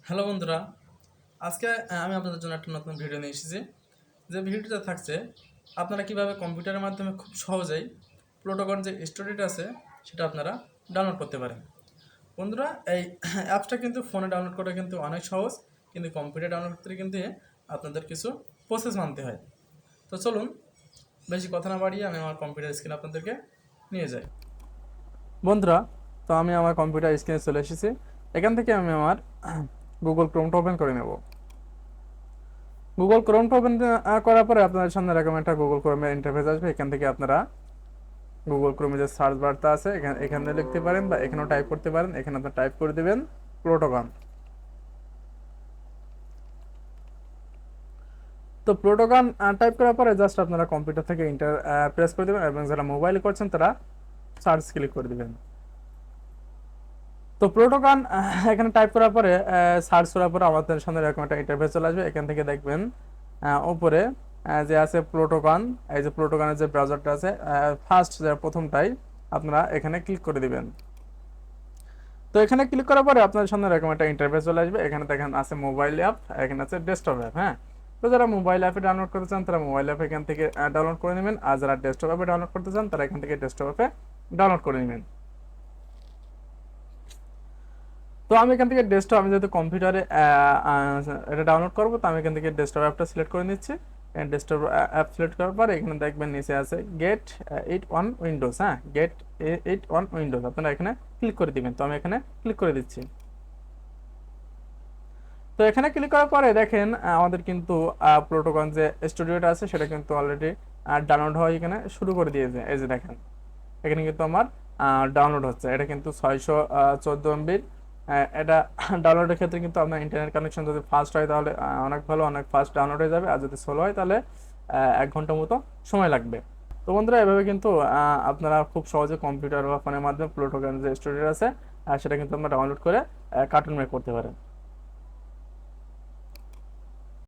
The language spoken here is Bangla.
হ্যালো বন্ধুরা, আজকে আমি আপনাদের জন্য একটা নতুন ভিডিও নিয়ে এসেছি। যে ভিডিওটা থাকছে আপনারা কিভাবে কম্পিউটারের মাধ্যমে খুব সহজেই প্লোটোকন যে স্টোরেজটা আছে সেটা আপনারা ডাউনলোড করতে পারেন। বন্ধুরা, এই অ্যাপসটা কিন্তু ফোনে ডাউনলোড করা কিন্তু অনেক সহজ, কিন্তু কম্পিউটার ডাউনলোড করতে কিন্তু আপনাদের কিছু প্রসেস মানতে হয়। তো চলুন, বেশি কথা না বাড়িয়ে আমি আমার কম্পিউটার স্ক্রিন আপনাদেরকে নিয়ে যাই। বন্ধুরা, তো আমি আমার কম্পিউটার স্ক্রিনে চলে এসেছি। এখান থেকে আমি আমার গুগল ক্রোমটা ওপেন করে নেব। গুগল ক্রোমটা ওপেন করার পরে আপনাদের সামনে এরকম একটা গুগল ক্রোমের ইন্টারফেস আসবে। এখান থেকে আপনারা গুগল ক্রোমে যে সার্চ বারটা আছে এখানে লিখতে পারেন বা এখানেও টাইপ করতে পারেন। এখানে আপনারা টাইপ করে দেবেন প্লোটোকন। তো প্লোটোকন টাইপ করার পরে জাস্ট আপনারা কম্পিউটার থেকে প্রেস করে দেবেন এবং যারা মোবাইলে করছেন তারা সার্চ ক্লিক করে দেবেন। তো প্লোটোকন এখানে টাইপ করার পরে সার্চ করার পরে আমাদের সামনে এরকম একটা ইন্টারফেস চলে আসবে। এখান থেকে দেখবেন উপরে যে আছে প্লোটোকন, এই যে প্লোটোকনের যে ব্রাউজারটা আছে ফার্স্ট যে প্রথমটাই আপনারা এখানে ক্লিক করে দিবেন। তো এখানে ক্লিক করার পরে আপনাদের সামনে এরকম একটা ইন্টারফেস চলে আসবে। এখানে দেখেন আছে মোবাইল অ্যাপ, এখানে আছে ডেস্কটপ অ্যাপ। হ্যাঁ, তো যারা মোবাইল অ্যাপে ডাউনলোড করতে চান তারা মোবাইল অ্যাপ এখান থেকে ডাউনলোড করে নেবেন, আর যারা ডেস্কটপ অ্যাপে ডাউনলোড করতে চান তারা এখান থেকে ডেস্কটপ অ্যাপে ডাউনলোড করে নেবেন। তো আমি এখান থেকে ডেস্কটপ, আমি যেহেতু কম্পিউটারে এটা ডাউনলোড করবো, তো আমি এখান থেকে ডেস্কটপ অ্যাপটা সিলেক্ট করে নিচ্ছি। ডেস্কটপ অ্যাপ সিলেক্ট করার পর এখানে দেখবেন নিচে আছে গেট ইট অন উইন্ডোজ। হ্যাঁ, গেট ইট অন উইন্ডোজ আপনারা এখানে ক্লিক করে দিবেন। তো আমি এখানে ক্লিক করে দিচ্ছি। তো এখানে ক্লিক করার পরে দেখেন আমাদের কিন্তু প্লোটোকন যে স্টুডিওটা আছে সেটা কিন্তু অলরেডি ডাউনলোড হওয়া এখানে শুরু করে দিয়েছে। এই যে দেখেন এখানে কিন্তু আমার ডাউনলোড হচ্ছে। এটা কিন্তু 614 MB। এটা ডাউনলোডের ক্ষেত্রে কিন্তু আপনার ইন্টারনেট কানেকশন যদি ফাস্ট হয় তাহলে অনেক ভালো, অনেক ফাস্ট ডাউনলোড হয়ে যাবে। আর যদি স্লো হয় তাহলে 1 ঘন্টা মতো সময় লাগবে। তো বন্ধুরা, এভাবে কিন্তু আপনারা খুব সহজে কম্পিউটার বা ফোনের মাধ্যমে প্লোটোকন যে স্টোরেজ আছে সেটা কিন্তু আপনারা ডাউনলোড করে কার্টুন মেক করতে পারেন।